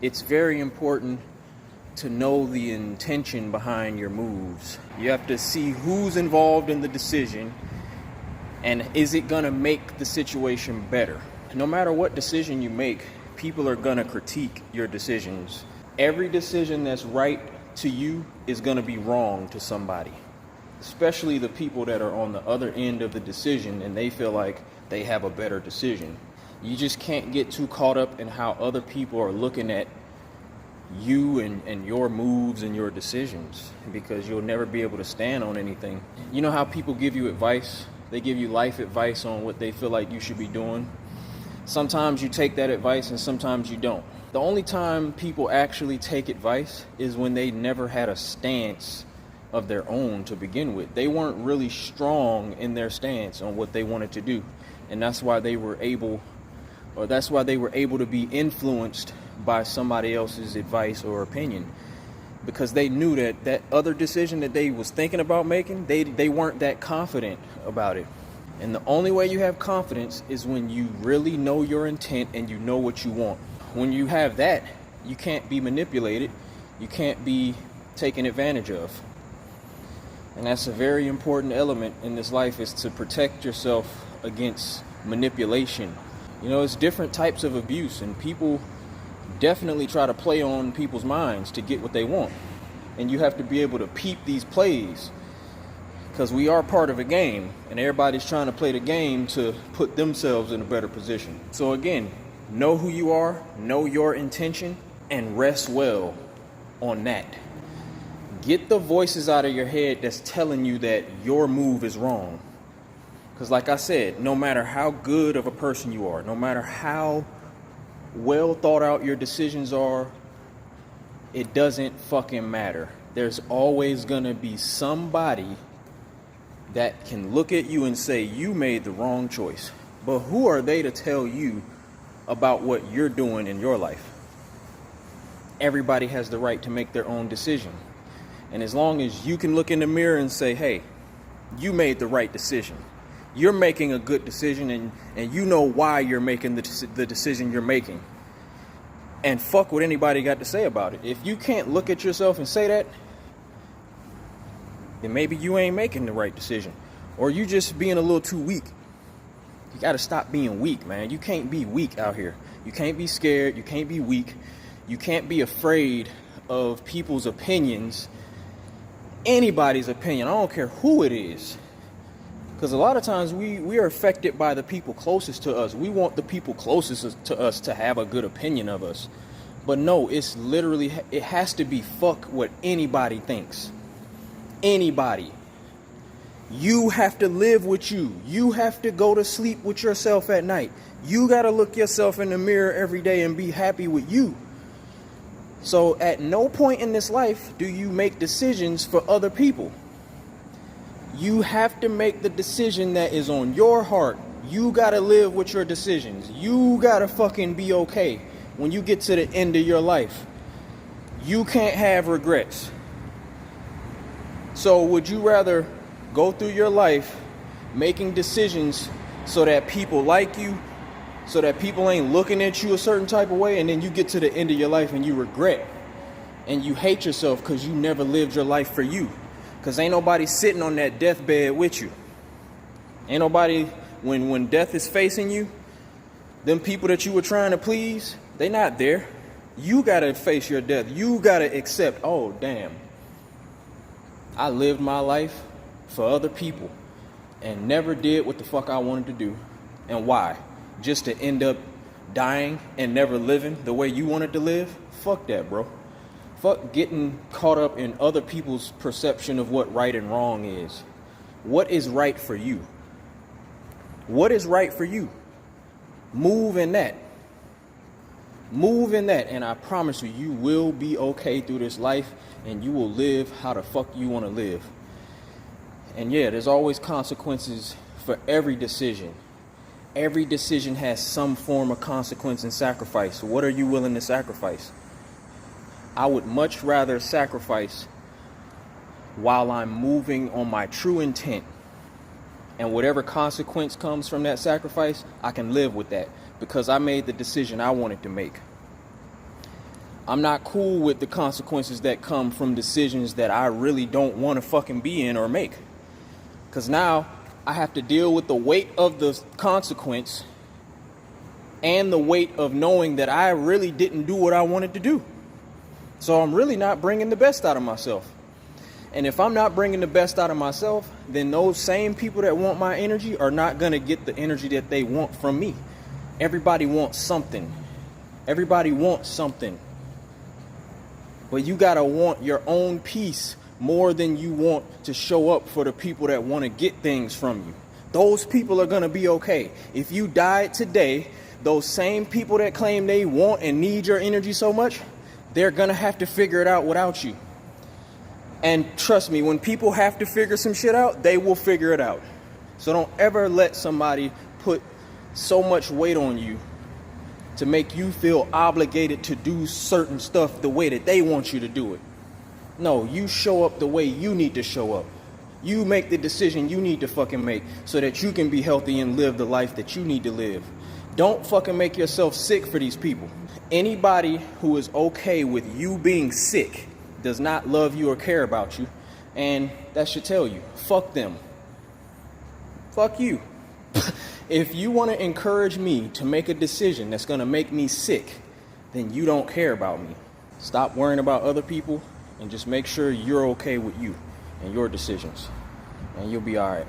It's very important to know the intention behind your moves. You have to see who's involved in the decision and is it gonna make the situation better. No matter what decision you make, people are gonna critique your decisions. Every decision that's right to you is gonna be wrong to somebody, especially the people that are on the other end of the decision and they feel like they have a better decision. You just can't get too caught up in how other people are looking at you and your moves and your decisions, because you'll never be able to stand on anything. You know how people give you advice? They give you life advice on what they feel like you should be doing. Sometimes you take that advice and sometimes you don't. The only time people actually take advice is when they never had a stance of their own to begin with. They weren't really strong in their stance on what they wanted to do. And that's why they were able to be influenced by somebody else's advice or opinion, because they knew that that other decision that they was thinking about making, they weren't that confident about it. And the only way you have confidence is when you really know your intent and you know what you want. When you have that, you can't be manipulated, you can't be taken advantage of. And that's a very important element in this life, is to protect yourself against manipulation. You know, it's different types of abuse, and people definitely try to play on people's minds to get what they want. And you have to be able to peep these plays, because we are part of a game, and everybody's trying to play the game to put themselves in a better position. So again, know who you are, know your intention, and rest well on that. Get the voices out of your head that's telling you that your move is wrong. Because like I said, no matter how good of a person you are, no matter how well thought out your decisions are, it doesn't fucking matter. There's always gonna be somebody that can look at you and say you made the wrong choice. But who are they to tell you about what you're doing in your life? Everybody has the right to make their own decision. And as long as you can look in the mirror and say, hey, you made the right decision. You're making a good decision, and you know why you're making the decision you're making. And fuck what anybody got to say about it. If you can't look at yourself and say that, then maybe you ain't making the right decision. Or you just being a little too weak. You got to stop being weak, man. You can't be weak out here. You can't be scared. You can't be weak. You can't be afraid of people's opinions. Anybody's opinion. I don't care who it is. Because a lot of times we are affected by the people closest to us. We want the people closest to us to have a good opinion of us. But no, it has to be fuck what anybody thinks. Anybody. You have to live with you. You have to go to sleep with yourself at night. You got to look yourself in the mirror every day and be happy with you. So at no point in this life do you make decisions for other people. You have to make the decision that is on your heart. You gotta live with your decisions. You gotta fucking be okay when you get to the end of your life. You can't have regrets. So would you rather go through your life making decisions so that people like you, so that people ain't looking at you a certain type of way, and then you get to the end of your life and you regret and you hate yourself because you never lived your life for you? Because ain't nobody sitting on that deathbed with you. Ain't nobody, when death is facing you, them people that you were trying to please, they not there. You got to face your death. You got to accept, oh, damn. I lived my life for other people and never did what the fuck I wanted to do. And why? Just to end up dying and never living the way you wanted to live? Fuck that, bro. Fuck getting caught up in other people's perception of what right and wrong is. What is right for you? What is right for you? Move in that. Move in that, and I promise you, you will be okay through this life, and you will live how the fuck you want to live. And yeah, there's always consequences for every decision. Every decision has some form of consequence and sacrifice. What are you willing to sacrifice? I would much rather sacrifice while I'm moving on my true intent. And whatever consequence comes from that sacrifice, I can live with that because I made the decision I wanted to make. I'm not cool with the consequences that come from decisions that I really don't want to fucking be in or make. Because now I have to deal with the weight of the consequence and the weight of knowing that I really didn't do what I wanted to do. So I'm really not bringing the best out of myself. And if I'm not bringing the best out of myself, then those same people that want my energy are not going to get the energy that they want from me. Everybody wants something. Everybody wants something. But you got to want your own peace more than you want to show up for the people that want to get things from you. Those people are going to be okay. If you died today, those same people that claim they want and need your energy so much, they're going to have to figure it out without you. And trust me, when people have to figure some shit out, they will figure it out. So don't ever let somebody put so much weight on you to make you feel obligated to do certain stuff the way that they want you to do it. No, you show up the way you need to show up. You make the decision you need to fucking make so that you can be healthy and live the life that you need to live. Don't fucking make yourself sick for these people. Anybody who is okay with you being sick does not love you or care about you. And that should tell you, fuck them. Fuck you. If you want to encourage me to make a decision that's going to make me sick, then you don't care about me. Stop worrying about other people and just make sure you're okay with you and your decisions. And you'll be all right.